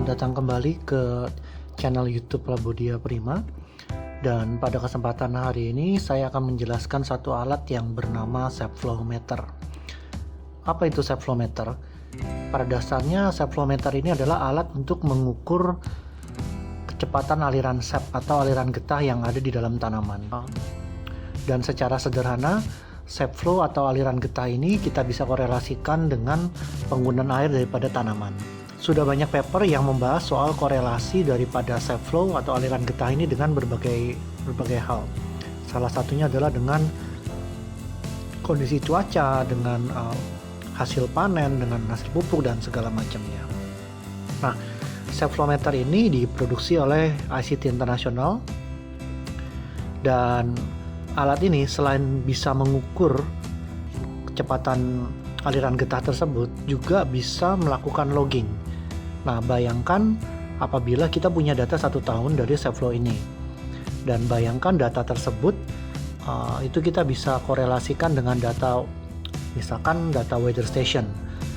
Selamat datang kembali ke channel YouTube Labodia Prima. Dan pada kesempatan hari ini saya akan menjelaskan satu alat yang bernama Sapflometer. Apa itu Sapflometer? Pada dasarnya Sapflometer ini adalah alat untuk mengukur kecepatan aliran sap atau aliran getah yang ada di dalam tanaman. Dan secara sederhana, sap flow atau aliran getah ini kita bisa korelasikan dengan penggunaan air daripada tanaman. Sudah banyak paper yang membahas soal korelasi daripada sap flow atau aliran getah ini dengan berbagai hal. Salah satunya adalah dengan kondisi cuaca, dengan hasil panen, dengan hasil pupuk dan segala macamnya. Nah, Sapflometer ini diproduksi oleh ICT International, dan alat ini selain bisa mengukur kecepatan aliran getah tersebut, juga bisa melakukan logging. Nah, bayangkan apabila kita punya data 1 tahun dari Sapflow ini, dan bayangkan data tersebut itu kita bisa korelasikan dengan data, misalkan data weather station,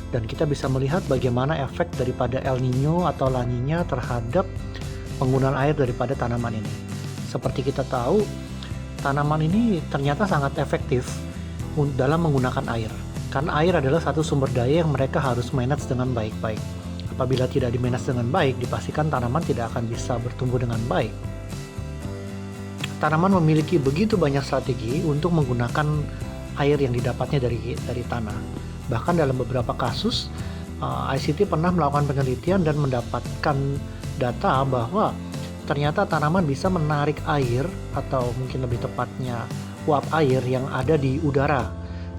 dan kita bisa melihat bagaimana efek daripada El Nino atau La Nina terhadap penggunaan air daripada tanaman ini. Seperti kita tahu, tanaman ini ternyata sangat efektif dalam menggunakan air, karena air adalah satu sumber daya yang mereka harus manage dengan baik-baik. Apabila tidak dimanage dengan baik, dipastikan tanaman tidak akan bisa bertumbuh dengan baik. Tanaman memiliki begitu banyak strategi untuk menggunakan air yang didapatnya dari tanah. Bahkan dalam beberapa kasus, ICT pernah melakukan penelitian dan mendapatkan data bahwa ternyata tanaman bisa menarik air, atau mungkin lebih tepatnya uap air yang ada di udara.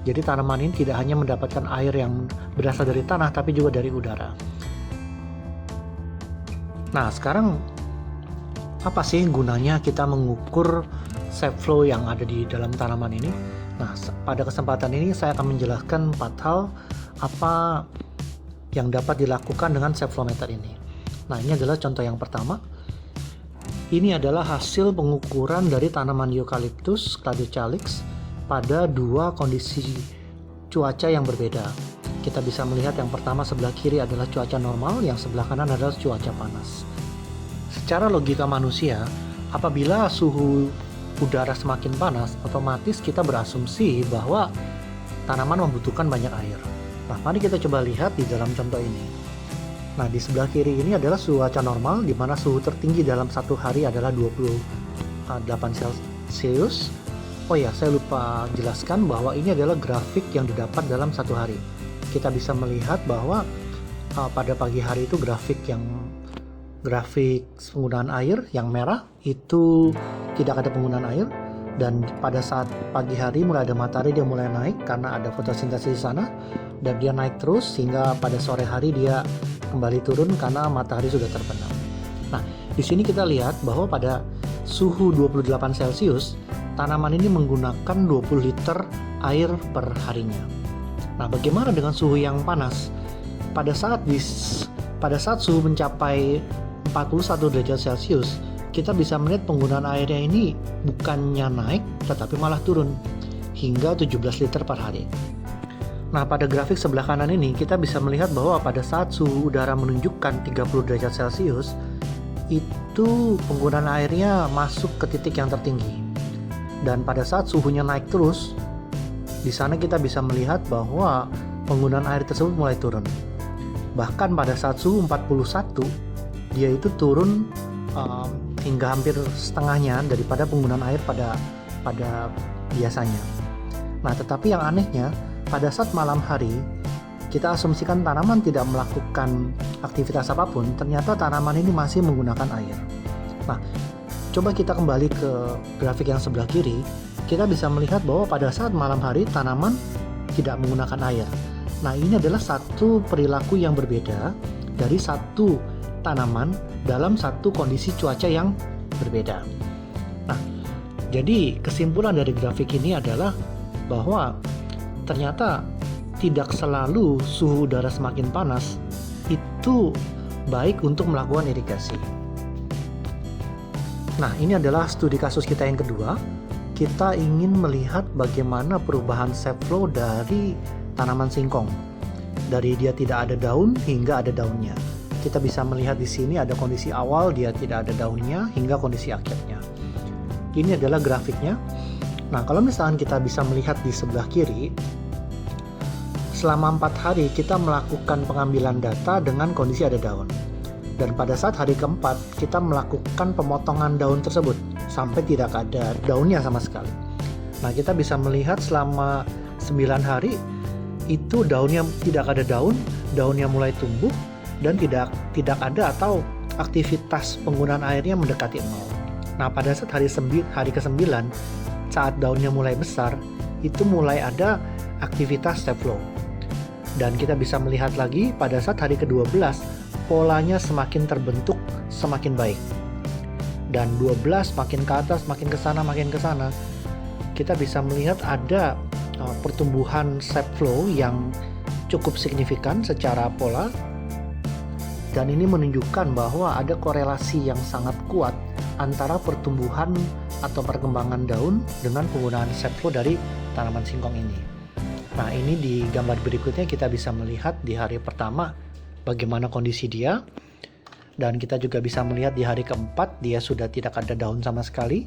Jadi tanaman ini tidak hanya mendapatkan air yang berasal dari tanah, tapi juga dari udara. Nah, sekarang apa sih gunanya kita mengukur sap flow yang ada di dalam tanaman ini? Nah, pada kesempatan ini saya akan menjelaskan 4 hal apa yang dapat dilakukan dengan Sapflometer ini. Nah, ini adalah contoh yang pertama. Ini adalah hasil pengukuran dari tanaman Eucalyptus Cladocalyx pada 2 kondisi cuaca yang berbeda. Kita bisa melihat yang pertama sebelah kiri adalah cuaca normal, yang sebelah kanan adalah cuaca panas. Secara logika manusia, apabila suhu udara semakin panas, otomatis kita berasumsi bahwa tanaman membutuhkan banyak air. Nah, mari kita coba lihat di dalam contoh ini. Nah, di sebelah kiri ini adalah cuaca normal, di mana suhu tertinggi dalam satu hari adalah 28 Celcius. Oh ya, saya lupa jelaskan bahwa ini adalah grafik yang didapat dalam satu hari. Kita bisa melihat bahwa pada pagi hari itu grafik penggunaan air yang merah itu tidak ada penggunaan air, dan pada saat pagi hari mulai ada matahari, dia mulai naik karena ada fotosintesis di sana, dan dia naik terus sehingga pada sore hari dia kembali turun karena matahari sudah terbenam. Nah, di sini kita lihat bahwa pada suhu 28 Celcius tanaman ini menggunakan 20 liter air per harinya. Nah, bagaimana dengan suhu yang panas? Pada saat suhu mencapai 41 derajat Celcius, kita bisa melihat penggunaan airnya ini bukannya naik, tetapi malah turun hingga 17 liter per hari. Nah, pada grafik sebelah kanan ini kita bisa melihat bahwa pada saat suhu udara menunjukkan 30 derajat Celcius, itu penggunaan airnya masuk ke titik yang tertinggi. Dan pada saat suhunya naik terus, di sana kita bisa melihat bahwa penggunaan air tersebut mulai turun. Bahkan pada saat suhu 41, dia itu turun hingga hampir setengahnya daripada penggunaan air pada biasanya. Nah, tetapi yang anehnya, pada saat malam hari, kita asumsikan tanaman tidak melakukan aktivitas apapun, ternyata tanaman ini masih menggunakan air. Nah, coba kita kembali ke grafik yang sebelah kiri, kita bisa melihat bahwa pada saat malam hari tanaman tidak menggunakan air. Nah, ini adalah satu perilaku yang berbeda dari satu tanaman dalam satu kondisi cuaca yang berbeda. Nah, jadi kesimpulan dari grafik ini adalah bahwa ternyata tidak selalu suhu udara semakin panas itu baik untuk melakukan irigasi. Nah, ini adalah studi kasus kita yang kedua. Kita ingin melihat bagaimana perubahan sap flow dari tanaman singkong. Dari dia tidak ada daun hingga ada daunnya. kita bisa melihat di sini ada kondisi awal, dia tidak ada daunnya, hingga kondisi akhirnya. Ini adalah grafiknya. Nah, kalau misalkan kita bisa melihat di sebelah kiri, selama 4 hari kita melakukan pengambilan data dengan kondisi ada daun. Dan pada saat hari keempat, kita melakukan pemotongan daun tersebut sampai tidak ada daunnya sama sekali. Nah, kita bisa melihat selama 9 hari itu daunnya tidak ada daun, daunnya mulai tumbuh, dan tidak ada atau aktivitas penggunaan airnya mendekati 0. Nah, pada saat hari ke-9, saat daunnya mulai besar, itu mulai ada aktivitas step flow. Dan kita bisa melihat lagi pada saat hari ke-12, polanya semakin terbentuk, semakin baik. Dan 12 makin ke atas, makin ke sana, kita bisa melihat ada pertumbuhan step flow yang cukup signifikan secara pola. Dan ini menunjukkan bahwa ada korelasi yang sangat kuat antara pertumbuhan atau perkembangan daun dengan penggunaan step flow dari tanaman singkong ini. Nah, ini di gambar berikutnya kita bisa melihat di hari pertama bagaimana kondisi dia. Dan kita juga bisa melihat di hari keempat dia sudah tidak ada daun sama sekali.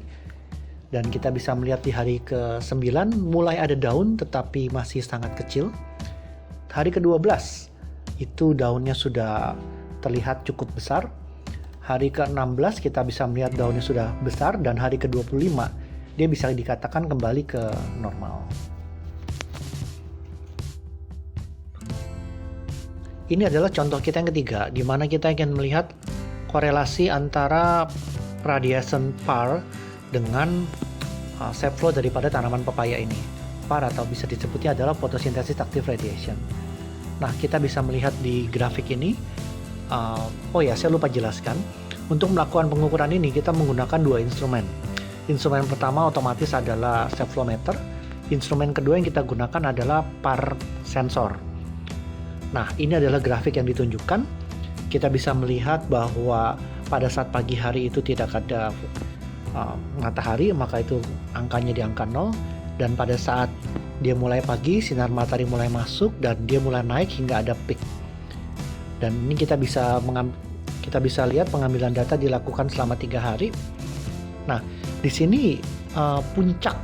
Dan kita bisa melihat di hari ke-9 mulai ada daun tetapi masih sangat kecil. Hari ke-12 itu daunnya sudah terlihat cukup besar. Hari ke-16 kita bisa melihat daunnya sudah besar, dan hari ke-25 dia bisa dikatakan kembali ke normal. Ini adalah contoh kita yang ketiga, di mana kita ingin melihat korelasi antara radiation PAR dengan step flow daripada tanaman pepaya ini. PAR atau bisa disebutnya adalah photosynthesis active radiation. Nah, kita bisa melihat di grafik ini. Saya lupa jelaskan. Untuk melakukan pengukuran ini kita menggunakan 2 instrumen. Instrumen pertama otomatis adalah step flow meter. Instrumen kedua yang kita gunakan adalah PAR sensor. Nah, ini adalah grafik yang ditunjukkan. Kita bisa melihat bahwa pada saat pagi hari itu tidak ada matahari, maka itu angkanya di angka 0. Dan pada saat dia mulai pagi, sinar matahari mulai masuk dan dia mulai naik hingga ada peak. Dan ini kita bisa lihat pengambilan data dilakukan selama 3 hari. Nah, di sini puncak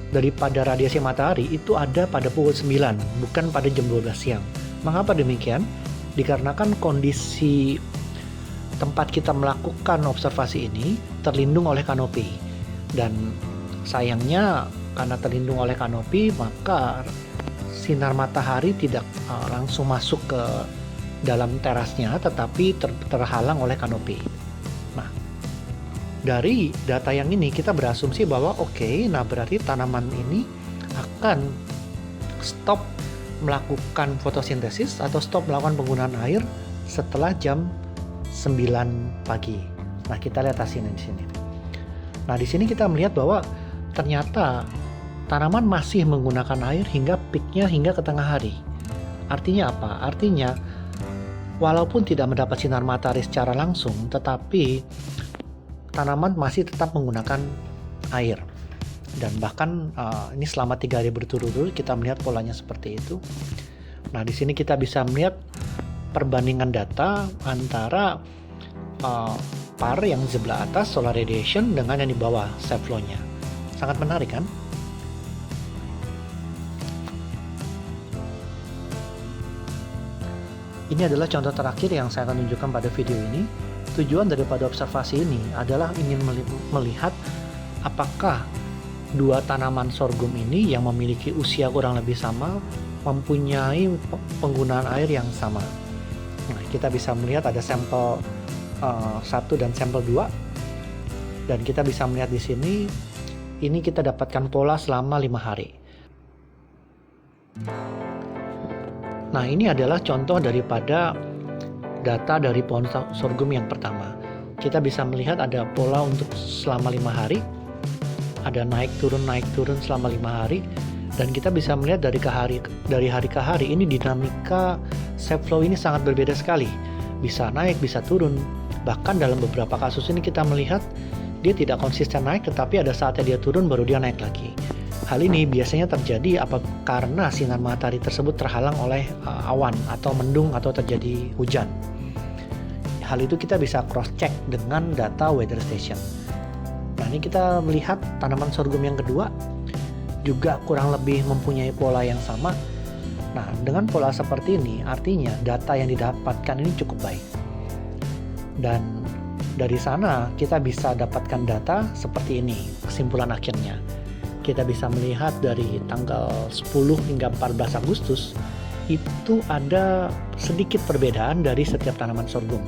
daripada radiasi matahari itu ada pada pukul 9, bukan pada jam 12 siang. Mengapa demikian? Dikarenakan kondisi tempat kita melakukan observasi ini terlindung oleh kanopi. Dan sayangnya karena terlindung oleh kanopi, maka sinar matahari tidak langsung masuk ke dalam terasnya, tetapi terhalang oleh kanopi. Nah, dari data yang ini kita berasumsi bahwa berarti tanaman ini akan stop melakukan fotosintesis atau stop melakukan penggunaan air setelah jam 9 pagi. Nah, kita lihat hasilnya di sini. Nah, di sini kita melihat bahwa ternyata tanaman masih menggunakan air hingga peaknya hingga ke tengah hari. Artinya apa? Artinya walaupun tidak mendapat sinar matahari secara langsung, tetapi tanaman masih tetap menggunakan air. Dan bahkan ini selama 3 hari berturut-turut kita melihat polanya seperti itu. Nah, di sini kita bisa melihat perbandingan data antara PAR yang di sebelah atas, solar radiation, dengan yang di bawah, step flow-nya. Sangat menarik kan? Ini adalah contoh terakhir yang saya akan tunjukkan pada video ini. Tujuan daripada observasi ini adalah ingin melihat apakah 2 tanaman sorghum ini yang memiliki usia kurang lebih sama mempunyai penggunaan air yang sama. Nah, kita bisa melihat ada sampel 1 dan sampel 2, dan kita bisa melihat di sini ini kita dapatkan pola selama 5 hari. Nah, ini adalah contoh daripada data dari pohon sorghum yang pertama. Kita bisa melihat ada pola untuk selama 5 hari, ada naik turun selama 5 hari, dan kita bisa melihat dari hari ke hari ini dinamika step flow ini sangat berbeda sekali. Bisa naik, bisa turun. Bahkan dalam beberapa kasus ini kita melihat dia tidak konsisten naik, tetapi ada saatnya dia turun baru dia naik lagi. Hal ini biasanya terjadi karena sinar matahari tersebut terhalang oleh awan atau mendung atau terjadi hujan. hal itu kita bisa cross check dengan data weather station. Nah, ini kita melihat tanaman sorghum yang kedua juga kurang lebih mempunyai pola yang sama. Nah, dengan pola seperti ini artinya data yang didapatkan ini cukup baik. Dan dari sana kita bisa dapatkan data seperti ini, kesimpulan akhirnya. Kita bisa melihat dari tanggal 10 hingga 14 Agustus itu ada sedikit perbedaan dari setiap tanaman sorghum.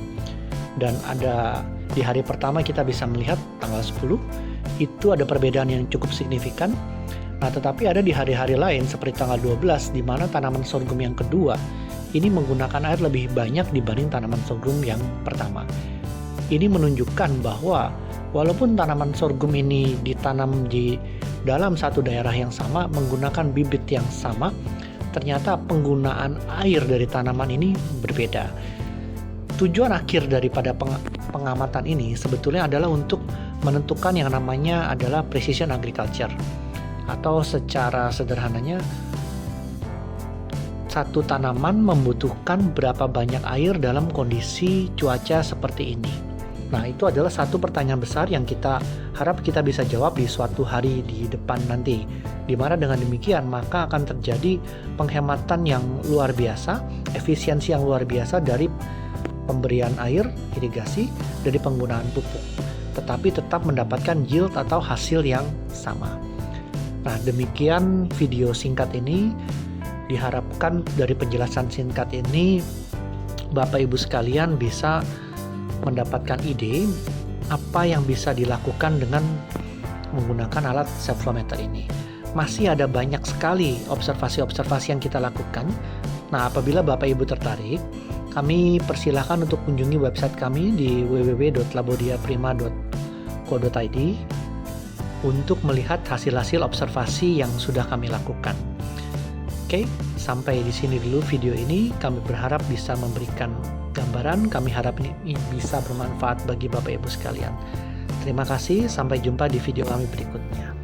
Dan ada di hari pertama kita bisa melihat tanggal 10 itu ada perbedaan yang cukup signifikan. Nah, tetapi ada di hari-hari lain seperti tanggal 12 di mana tanaman sorghum yang kedua ini menggunakan air lebih banyak dibanding tanaman sorghum yang pertama. Ini menunjukkan bahwa walaupun tanaman sorghum ini ditanam di dalam satu daerah yang sama menggunakan bibit yang sama, ternyata penggunaan air dari tanaman ini berbeda. Tujuan akhir daripada pengamatan ini sebetulnya adalah untuk menentukan yang namanya adalah precision agriculture, atau secara sederhananya satu tanaman membutuhkan berapa banyak air dalam kondisi cuaca seperti ini. Nah, itu adalah satu pertanyaan besar yang kita harap kita bisa jawab di suatu hari di depan nanti. Di mana dengan demikian maka akan terjadi penghematan yang luar biasa, efisiensi yang luar biasa dari pemberian air, irigasi, dari penggunaan pupuk. Tetapi tetap mendapatkan yield atau hasil yang sama. Nah, demikian video singkat ini. Diharapkan dari penjelasan singkat ini Bapak Ibu sekalian bisa mendapatkan ide apa yang bisa dilakukan dengan menggunakan alat self flow meter ini. Masih ada banyak sekali observasi-observasi yang kita lakukan. Nah, apabila Bapak Ibu tertarik, kami persilahkan untuk kunjungi website kami di www.labodiaprima.co.id untuk melihat hasil-hasil observasi yang sudah kami lakukan. Oke, sampai di sini dulu video ini. Kami berharap bisa memberikan gambaran. Kami harap ini bisa bermanfaat bagi Bapak Ibu sekalian. Terima kasih, sampai jumpa di video kami berikutnya.